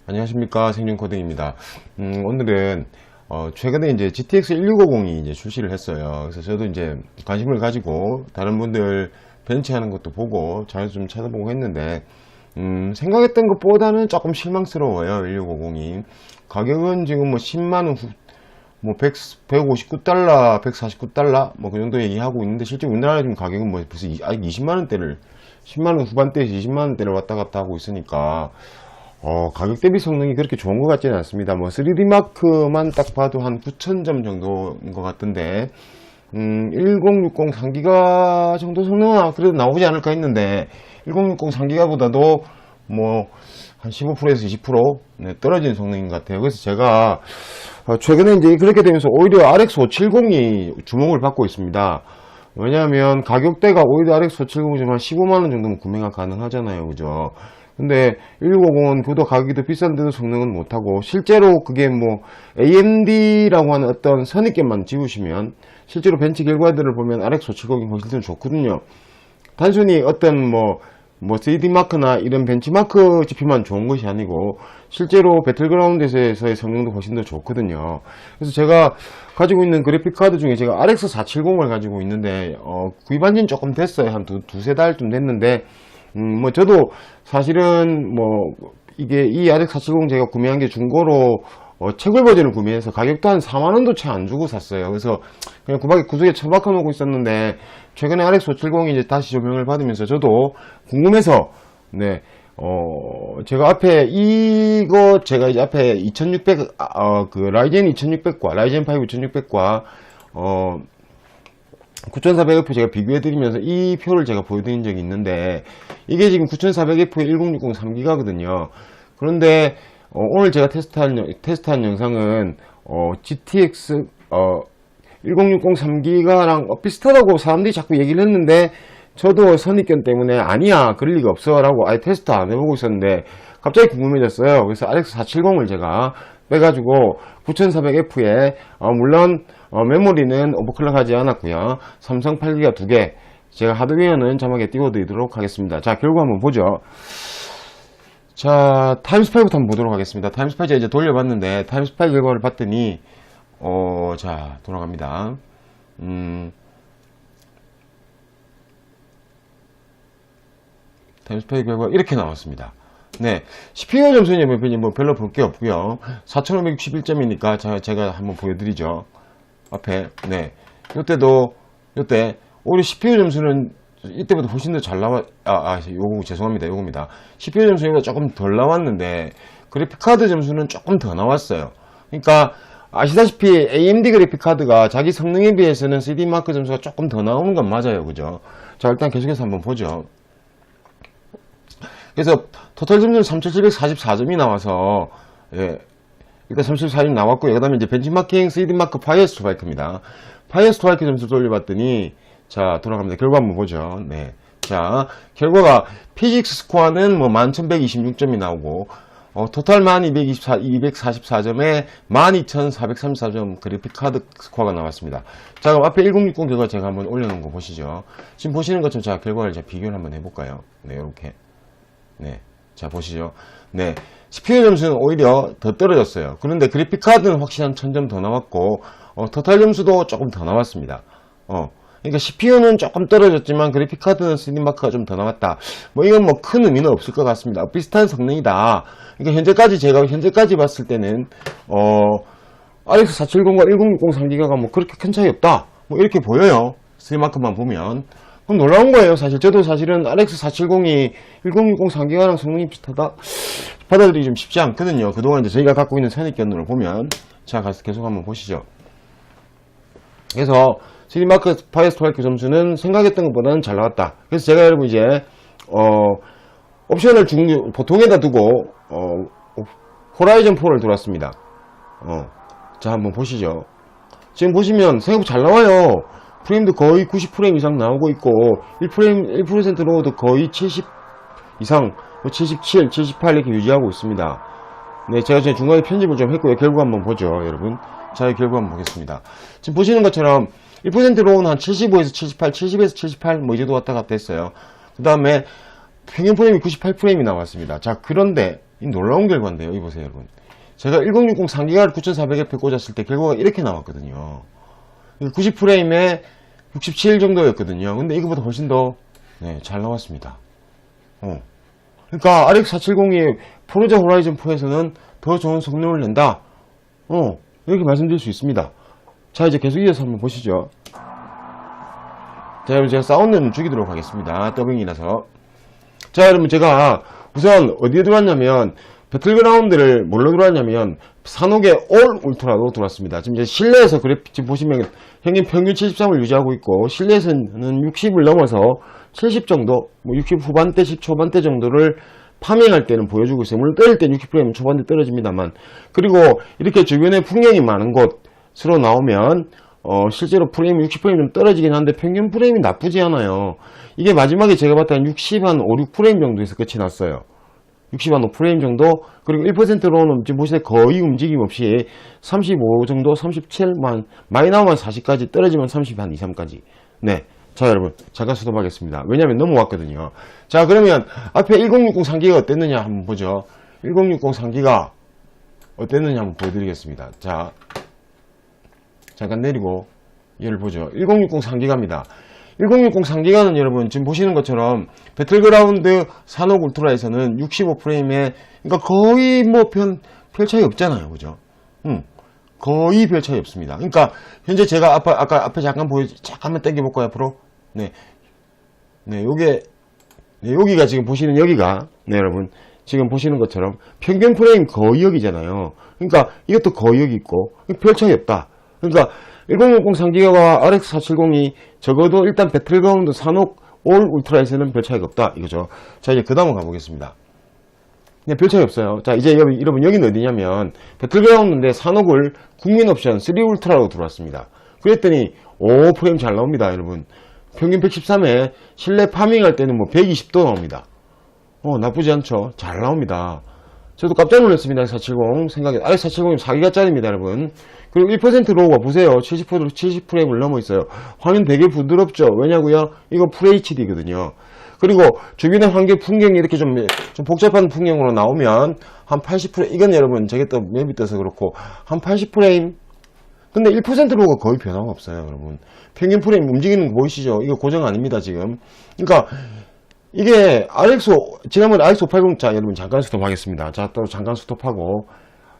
안녕하십니까, 생존코딩입니다. 오늘은 최근에 이제 GTX 1650이 이제 출시를 했어요. 그래서 저도 이제 관심을 가지고 다른 분들 벤치하는 것도 보고 잘 좀 찾아보고 했는데 생각했던 것보다는 조금 실망스러워요. 1650이 가격은 지금 뭐 10만원 뭐 159달러, 149달러 뭐 그 정도 얘기하고 있는데 실제 우리나라 지금 가격은 뭐 벌써 아직 20만원대를 10만원 후반대에서 20만원대를 왔다 갔다 하고 있으니까 가격 대비 성능이 그렇게 좋은 것 같지는 않습니다. 뭐 3D 마크만 딱 봐도 한 9,000점 정도인 것 같던데 1060 3기가 정도 성능은 그래도 나오지 않을까 했는데 1060 3기가보다도 뭐 한 15%에서 20% 네, 떨어진 성능인 것 같아요. 그래서 제가 최근에 이제 그렇게 되면서 오히려 RX 570이 주목을 받고 있습니다. 왜냐하면 가격대가 오히려 RX 570이 좀 한 15만원 정도면 구매가 가능하잖아요. 그죠? 근데 1650은 그도 가격이 더 비싼데도 성능은 못하고 실제로 그게 뭐 AMD라고 하는 어떤 선입견만 지우시면 실제로 벤치 결과들을 보면 RX 570이 훨씬 더 좋거든요. 단순히 어떤 뭐 3D 마크나 이런 벤치마크 지표만 좋은 것이 아니고 실제로 배틀그라운드에서의 성능도 훨씬 더 좋거든요. 그래서 제가 가지고 있는 그래픽 카드 중에 제가 RX 470을 가지고 있는데 구입한 지는 조금 됐어요. 한 두세 달쯤 됐는데 뭐 저도 사실은 뭐 이게 이 RX 470 제가 구매한 게 중고로 채굴 버전을 구매해서 가격도 한 4만원도 채 안 주고 샀어요. 그래서 그냥 구석에 처박아 놓고 있었는데 최근에 RX 570이 이제 다시 조명을 받으면서 저도 궁금해서 네 제가 앞에 이거 제가 이제 앞에 2600 그 라이젠 2600과 라이젠 5 2600과 9400F 제가 비교해 드리면서 이 표를 제가 보여드린 적이 있는데 이게 지금 9400F의 1060 3기가거든요. 그런데 오늘 제가 테스트한 영상은 GTX 1060 3기가랑 비슷하다고 사람들이 자꾸 얘기를 했는데 저도 선입견 때문에 아니야 그럴 리가 없어 라고 아예 테스트 안 해보고 있었는데 갑자기 궁금해졌어요. 그래서 RX 470을 제가 빼가지고 9400F에 물론 메모리는 오버클럭 하지 않았고요. 삼성 8기가 2개 제가 하드웨어는 자막에 띄워드리도록 하겠습니다. 자, 결과 한번 보죠. 자, 타임스파이부터 한번 보도록 하겠습니다. 타임스파이 제가 이제 돌려봤는데 타임스파이 결과를 봤더니 자, 돌아갑니다. 타임스파이 결과 이렇게 나왔습니다. 네, CPU 점수는 뭐 별로 볼 게 없고요. 4561점이니까 제가 한번 보여드리죠. 앞에 네, 요때 오히려 CPU 점수는 이때보다 훨씬 더 잘 요거 죄송합니다. 요겁니다. CPU 점수가 조금 덜 나왔는데 그래픽카드 점수는 조금 더 나왔어요. 그러니까 아시다시피 AMD 그래픽카드가 자기 성능에 비해서는 CD마크 점수가 조금 더 나오는 건 맞아요. 그죠? 자, 일단 계속해서 한번 보죠. 그래서 토탈 점수는 3744점이 나와서 예, 일단 3744점 나왔고요. 그 다음에 이제 벤치마킹 3D마크 파이어 스트라이크입니다. 파이어 스트라이크 점수 돌려봤더니 자, 돌아갑니다. 결과 한번 보죠. 네. 자, 결과가 피직스 스코어는 뭐 1126점이 나오고 토탈 244점에 12434점 그래픽카드 스코어가 나왔습니다. 자, 그럼 앞에 1060 결과 제가 한번 올려놓은 거 보시죠. 지금 보시는 것처럼 자, 결과를 제가 비교를 한번 해볼까요? 네, 이렇게. 네. 자, 보시죠. 네. CPU 점수는 오히려 더 떨어졌어요. 그런데 그래픽카드는 확실히 한 1000점 더 나왔고, 토탈 점수도 조금 더 나왔습니다. 그러니까 CPU는 조금 떨어졌지만 그래픽카드는 3D마크가 좀 더 나왔다. 뭐 이건 뭐 큰 의미는 없을 것 같습니다. 비슷한 성능이다. 그러니까 제가 현재까지 봤을 때는 RX 470과 1060 3기가가 뭐 그렇게 큰 차이 없다. 뭐 이렇게 보여요. 3D마크만 보면. 그럼 놀라운 거예요. 사실 저도 사실은 RX 470이 1060 3기가랑 성능이 비슷하다 받아들이기 좀 쉽지 않거든요. 그동안 이제 저희가 갖고 있는 선입견으로 보면 자, 계속 한번 보시죠. 그래서 3D마크 파이어 스트라이크 점수는 생각했던 것보다는 잘 나왔다. 그래서 제가 여러분 이제 옵션을 보통에다 두고 호라이즌 4를 들어왔습니다. 자, 한번 보시죠. 지금 보시면 생각보다 잘 나와요. 프레임도 거의 90프레임 이상 나오고 있고 1% 로우도 거의 70 이상 77, 78 이렇게 유지하고 있습니다. 네, 제가 중간에 편집을 좀 했고요. 결과 한번 보죠, 여러분. 자, 결과 한번 보겠습니다. 지금 보시는 것처럼 1% 로우는 한 75에서 78, 70에서 78 이 정도 왔다 갔다 했어요. 그 다음에 평균 프레임이 98프레임이 나왔습니다. 자, 그런데 이 놀라운 결과인데요. 이 보세요, 여러분. 제가 1060 3기가를 9400F에 꽂았을 때 결과가 이렇게 나왔거든요. 90프레임에 67 정도였거든요. 근데 이거보다 훨씬 더, 네, 잘 나왔습니다. 그러니까 RX 470이 포르자 호라이즌 4에서는 더 좋은 성능을 낸다. 이렇게 말씀드릴 수 있습니다. 자, 이제 계속 이어서 한번 보시죠. 자, 여러분, 제가 사운드는 죽이도록 하겠습니다. 더빙이라서. 자, 여러분, 제가 우선 어디에 들어왔냐면, 배틀그라운드를 뭘로 들어왔냐면, 산옥의 올 울트라로 들어왔습니다. 지금 이제 실내에서 지금 보시면, 형님 평균 73을 유지하고 있고, 실내에서는 60을 넘어서 70 정도, 뭐 60 후반대, 10 초반대 정도를 파밍할 때는 보여주고 있어요. 물론 떨릴 때 60프레임 초반대 떨어집니다만. 그리고 이렇게 주변에 풍경이 많은 곳으로 나오면, 실제로 프레임이 60프레임 좀 떨어지긴 한데 평균 프레임이 나쁘지 않아요. 이게 마지막에 제가 봤을 때 60 한 5, 6프레임 정도에서 끝이 났어요. 60 한 5프레임 정도, 그리고 1%로는 지금 보시면 거의 움직임 없이 35 정도, 37만, 많이 나오면 40까지, 떨어지면 30 한 2, 3까지. 네. 자, 여러분, 잠깐 수동하겠습니다. 왜냐면 넘어왔거든요. 자, 그러면 앞에 1060 3기가 어땠느냐 한번 보죠. 1060 3기가 어땠느냐 한번 보여드리겠습니다. 자, 잠깐 내리고 얘를 보죠. 1060 3기가입니다. 1060 3기가는 여러분 지금 보시는 것처럼 배틀그라운드 산옥 울트라에서는 65프레임에 그러니까 거의 뭐 별 차이 없잖아요. 그죠? 거의 별 차이 없습니다. 그러니까 현재 제가 아까 앞에 잠깐만 당겨볼까요? 앞으로. 네. 네, 여기가 지금 보시는 여기가, 네, 여러분. 지금 보시는 것처럼 평균 프레임 거의 여기잖아요. 그러니까 이것도 거의 여기 있고, 별 차이 없다. 그러니까 1060 3기가와 RX 470이 적어도 일단 배틀그라운드 산옥 올 울트라에서는 별 차이가 없다. 이거죠. 자, 이제 그 다음으로 가보겠습니다. 네, 별 차이 없어요. 자, 이제 여러분, 여기는 어디냐면, 배틀그라운드인데 산옥을 국민 옵션 3 울트라로 들어왔습니다. 그랬더니, 프레임 잘 나옵니다, 여러분. 평균 113에 실내 파밍할 때는 뭐 120도 나옵니다. 나쁘지 않죠. 잘 나옵니다. 저도 깜짝 놀랐습니다. 470 생각에. RX470이 4기가짜리입니다, 여러분. 그리고 1% 로우가 보세요. 70프레임을 넘어 있어요. 화면 되게 부드럽죠. 왜냐고요? 이거 FHD거든요. 그리고 주변의 환경 풍경이 이렇게 좀 복잡한 풍경으로 나오면 한 80프레임, 이건 여러분 저게 또 맵이 떠서 그렇고 한 80프레임. 근데 1% 로우가 거의 변화가 없어요, 여러분. 평균 프레임 움직이는 거 보이시죠? 이거 고정 아닙니다, 지금. 그러니까 이게 지난번에 RX580, 자, 여러분 잠깐 스톱하겠습니다. 자, 또 잠깐 스톱하고.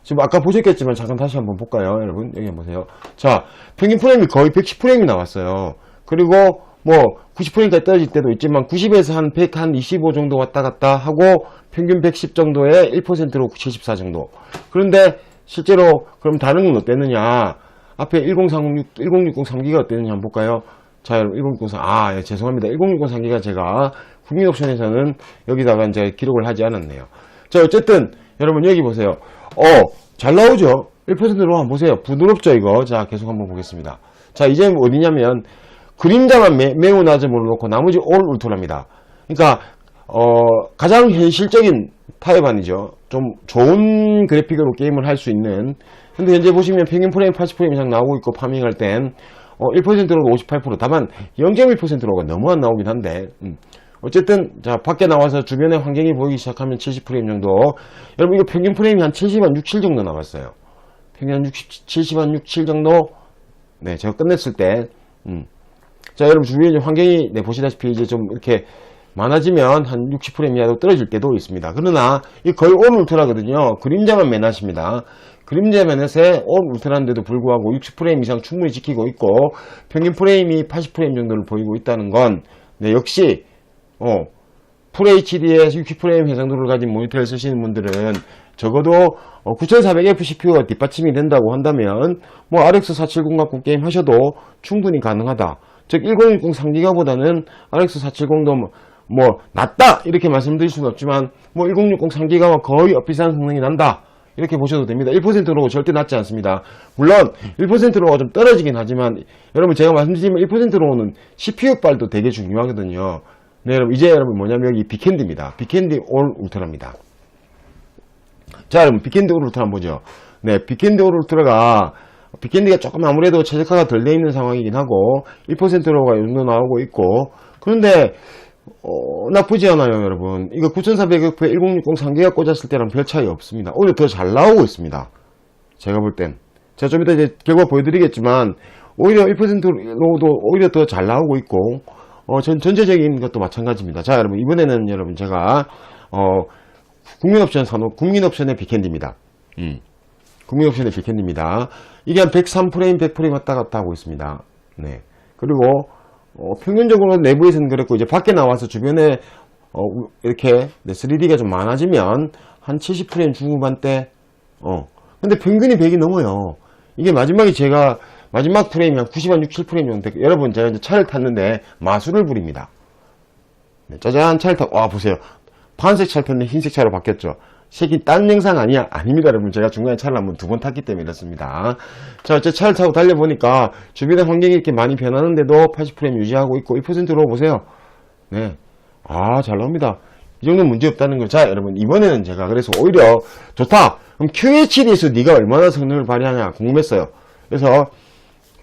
지금 아까 보셨겠지만 잠깐 다시 한번 볼까요, 여러분? 여기 한번 보세요. 자, 평균 프레임이 거의 110프레임이 나왔어요. 그리고 뭐 90프레임까지 떨어질 때도 있지만 90에서 한 100, 한 25 정도 왔다 갔다 하고 평균 110 정도에 1%로 74 정도. 그런데 실제로 그럼 다른 건 어땠느냐? 앞에 1060 3기가 어땠느냐 한번 볼까요? 자, 여러분 1060 예, 죄송합니다. 1060 3기가 제가 국민 옵션에서는 여기다가 이제 기록을 하지 않았네요. 자, 어쨌든 여러분 여기 보세요. 잘 나오죠? 1%로 한번 보세요. 부드럽죠, 이거? 자, 계속 한번 보겠습니다. 자, 이제 어디냐면, 그림자만 매우 낮음으로 놓고 나머지 올 울트라입니다. 그러니까, 가장 현실적인 타협안이죠. 좀 좋은 그래픽으로 게임을 할 수 있는. 근데 현재 보시면 평균 프레임 80프레임 이상 나오고 있고, 파밍할 땐, 1%로가 58%. 다만, 0.1%로가 너무 안 나오긴 한데, 어쨌든 자 밖에 나와서 주변의 환경이 보이기 시작하면 70프레임 정도. 여러분 이거 평균 프레임이 한 70한 67 정도 나왔어요. 평균 한 70한 67 정도. 네, 제가 끝냈을 때. 자, 여러분 주변에 환경이 보시다시피 이제 좀 이렇게 많아지면 한 60프레임 이하로 떨어질 때도 있습니다. 그러나 이 거의 올 울트라거든요. 그림자만 맨하십니다. 그림자 맨넷에 올 울트라인데도 불구하고 60프레임 이상 충분히 지키고 있고 평균 프레임이 80프레임 정도를 보이고 있다는 건 역시 FHD에 60프레임 해상도를 가진 모니터를 쓰시는 분들은 적어도 9400F CPU가 뒷받침이 된다고 한다면 뭐 RX470 갖고 게임 하셔도 충분히 가능하다. 즉 1060 3기가보다는 RX470도 뭐 낫다 이렇게 말씀드릴 수는 없지만 뭐 1060 3기가와 거의 비슷한 성능이 난다 이렇게 보셔도 됩니다. 1%로 절대 낮지 않습니다. 물론 1%로가 좀 떨어지긴 하지만 여러분 제가 말씀드리면 1%로는 CPU 빨도 되게 중요하거든요. 네, 여러분, 이제 여러분 뭐냐면 여기 빅핸드입니다. 빅핸드 올 울트라입니다. 자, 여러분, 빅핸드 올 울트라 한번 보죠. 네, 빅핸드 올 울트라가, 빅핸드가 조금 아무래도 최적화가 덜 되어 있는 상황이긴 하고, 1%로가 이 정도 나오고 있고, 그런데 나쁘지 않아요, 여러분. 이거 9400F에 1060 상기가 꽂았을 때랑 별 차이 없습니다. 오히려 더 잘 나오고 있습니다. 제가 볼 땐. 제가 좀 이따 이제 결과 보여드리겠지만, 오히려 1%로도 오히려 더 잘 나오고 있고, 전체적인 것도 마찬가지입니다. 자, 여러분, 이번에는 여러분, 제가, 국민옵션 산업, 국민옵션의 빅핸드입니다. 국민옵션의 빅핸드입니다. 이게 한 103프레임, 100프레임 왔다 갔다 하고 있습니다. 네. 그리고, 평균적으로 내부에서는 그랬고, 이제 밖에 나와서 주변에, 이렇게, 3D가 좀 많아지면, 한 70프레임 중후반대, 근데 평균이 100이 넘어요. 이게 마지막에 제가, 마지막 프레임이 한 90한 6, 7프레임 정도 됐고, 여러분, 제가 이제 차를 탔는데, 마술을 부립니다. 네, 짜잔, 차를 타고, 와, 보세요. 파란색 차를 탔는데 흰색 차로 바뀌었죠. 색이 딴 영상 아니야? 아닙니다, 여러분. 제가 중간에 차를 한번 2번 탔기 때문에 이렇습니다. 자, 제 차를 타고 달려보니까 주변의 환경이 이렇게 많이 변하는데도 80프레임 유지하고 있고 1%로 보세요. 네. 아, 잘 나옵니다. 이 정도는 문제 없다는 거. 자, 여러분. 이번에는 제가 그래서 오히려 좋다. 그럼 QHD에서 네가 얼마나 성능을 발휘하냐 궁금했어요. 그래서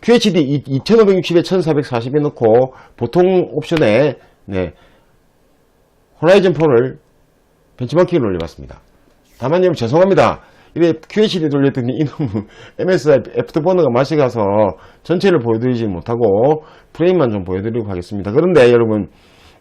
QHD 2560에 1440에 넣고 보통 옵션에 네. 호라이즌 4를 벤치마킹을 올려봤습니다. 다만 여러분 죄송합니다. 이래 QHD 돌렸더니 이놈 MSI 애프터버너가 맛이 가서 전체를 보여드리지 못하고 프레임만 좀 보여드리고 하겠습니다. 그런데 여러분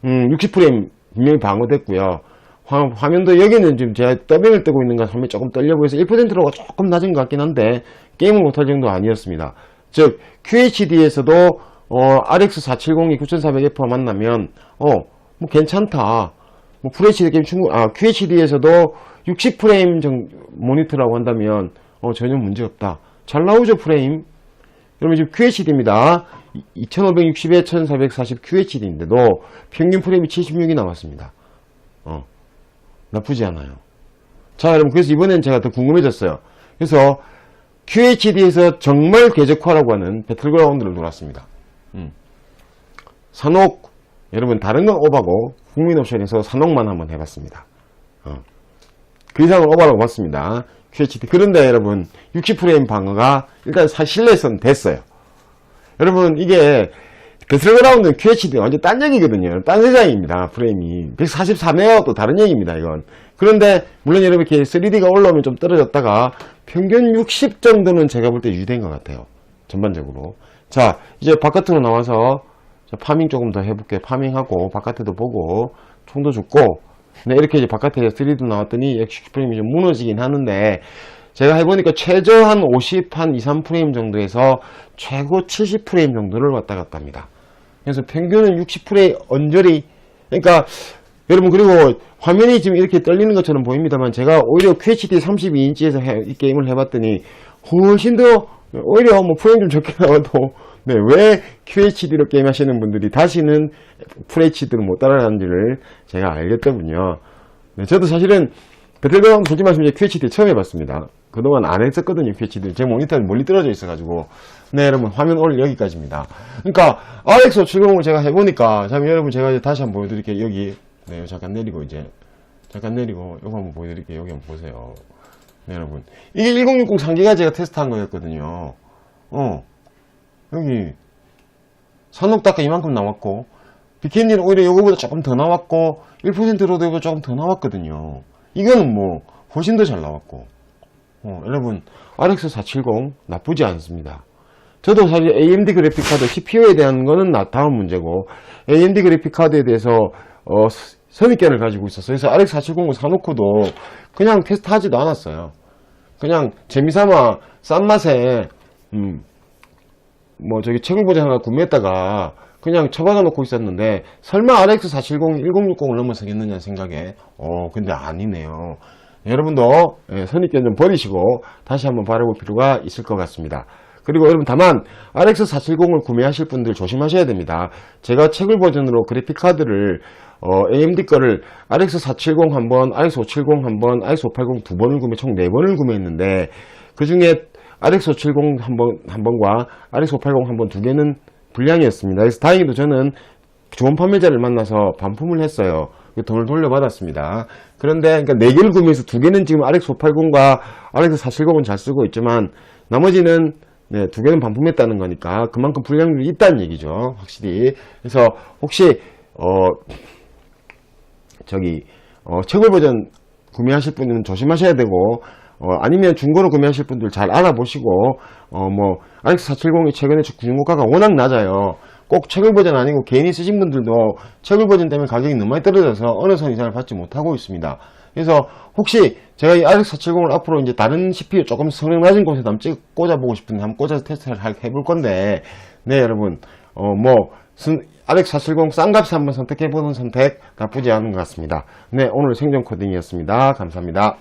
60프레임 분명히 방어됐고요. 화면도 여기는 지금 제가 더빙을 뜨고 있는 건 화면이 조금 떨려 보여서 1%로가 조금 낮은 것 같긴 한데 게임을 못할 정도 아니었습니다. 즉 QHD에서도 RX 470이 9400F와 만나면 뭐 괜찮다. 뭐 FHD 게임 QHD에서도 60프레임 모니터라고 한다면 전혀 문제 없다. 잘 나오죠 프레임. 여러분 지금 QHD입니다. 2560에 1440 QHD인데도 평균 프레임이 76이 나왔습니다. 나쁘지 않아요. 자 여러분 그래서 이번엔 제가 더 궁금해졌어요. 그래서 QHD에서 정말 궤적화라고 하는 배틀그라운드를 놀았습니다. 산옥 여러분 다른 건 오바고 국민옵션에서 산옥만 한번 해봤습니다. 그 이상은 오바라고 봤습니다. QHD. 그런데 여러분 60프레임 방어가 일단 실내에서는 됐어요. 여러분 이게 배틀그라운드는 QHD 완전 딴 얘기거든요. 딴 세상입니다. 프레임이 144네요. 또 다른 얘기입니다. 이건. 그런데 물론 여러분 이렇게 3D가 올라오면 좀 떨어졌다가 평균 60 정도는 제가 볼 때 유지된 것 같아요. 전반적으로. 자 이제 바깥으로 나와서 파밍 조금 더 해볼게요. 파밍하고 바깥에도 보고 총도 죽고 네, 이렇게 이제 바깥에 3D 나왔더니 60프레임이 좀 무너지긴 하는데 제가 해보니까 최저 한 50, 한 2, 3프레임 정도에서 최고 70프레임 정도를 왔다 갔다 합니다. 그래서 평균은 60프레임 언저리 그러니까 여러분 그리고 화면이 지금 이렇게 떨리는 것처럼 보입니다만 제가 오히려 QHD 32인치에서 이 게임을 해봤더니 훨씬 더 오히려 뭐 프레임 좀 적게 나와도 네, 왜 QHD로 게임 하시는 분들이 다시는 FHD를 못 따라가는지를 제가 알겠더군요. 네, 저도 사실은 배틀그라운드 솔직히 말씀 이제 QHD 처음 해봤습니다. 그동안 안 했었거든요, QHD. 제 모니터는 멀리 떨어져 있어가지고. 네, 여러분, 화면 오늘 여기까지입니다. 그러니까, RX 570을 제가 해보니까, 자, 여러분, 제가 이제 다시 한번 보여드릴게요. 여기, 네, 잠깐 내리고, 이제. 잠깐 내리고, 요거 한번 보여드릴게요. 여기 한번 보세요. 네, 여러분. 이게 1060 상기가 제가 테스트한 거였거든요. 여기, 산옥 닦아 이만큼 나왔고, 빅핸디는 오히려 요거보다 조금 더 나왔고, 1%로도 이거 조금 더 나왔거든요. 이거는 뭐, 훨씬 더 잘 나왔고. 여러분, RX 470 나쁘지 않습니다. 저도 사실 AMD 그래픽카드 CPU에 대한 거는 다음 문제고, AMD 그래픽카드에 대해서, 선입견을 가지고 있었어요. 그래서 RX 470을 사놓고도 그냥 테스트 하지도 않았어요. 그냥 재미삼아 싼 맛에, 뭐 저기 채굴 버전 하나 구매했다가 그냥 처박아 놓고 있었는데 설마 RX 470 1060을 넘어서겠느냐 생각에 근데 아니네요. 여러분도 선입견 좀 버리시고 다시 한번 바라볼 필요가 있을 것 같습니다. 그리고 여러분 다만 RX 470을 구매하실 분들 조심하셔야 됩니다. 제가 채굴 버전으로 그래픽 카드를 AMD 거를 RX 470 한번, RX 570 한번, RX 580 두 번을 구매, 총 4번을 구매했는데 그 중에 RX 570 한 번과 RX 580 한 번 두 개는 불량이었습니다. 그래서 다행히도 저는 좋은 판매자를 만나서 반품을 했어요. 돈을 돌려받았습니다. 그런데 그러니까 4개를 구매해서 2개는 지금 RX 580과 RX 470은 잘 쓰고 있지만 나머지는 네, 2개는 반품했다는 거니까 그만큼 불량률이 있다는 얘기죠. 확실히. 그래서 혹시 최고 버전 구매하실 분은 조심하셔야 되고, 아니면 중고로 구매하실 분들 잘 알아보시고, RX470이 최근에 중고가가 워낙 낮아요. 꼭 최고 버전 아니고 개인이 쓰신 분들도 최고 버전 때문에 가격이 너무 많이 떨어져서 어느 선 이상을 받지 못하고 있습니다. 그래서 혹시 제가 이 RX470을 앞으로 이제 다른 CPU 조금 성능 낮은 곳에도 한번 꽂아보고 싶은데 한번 꽂아서 테스트를 해볼 건데, 네, 여러분, RX470 싼 값에 한번 선택해보는 선택 나쁘지 않은 것 같습니다. 네, 오늘 생존 코딩이었습니다. 감사합니다.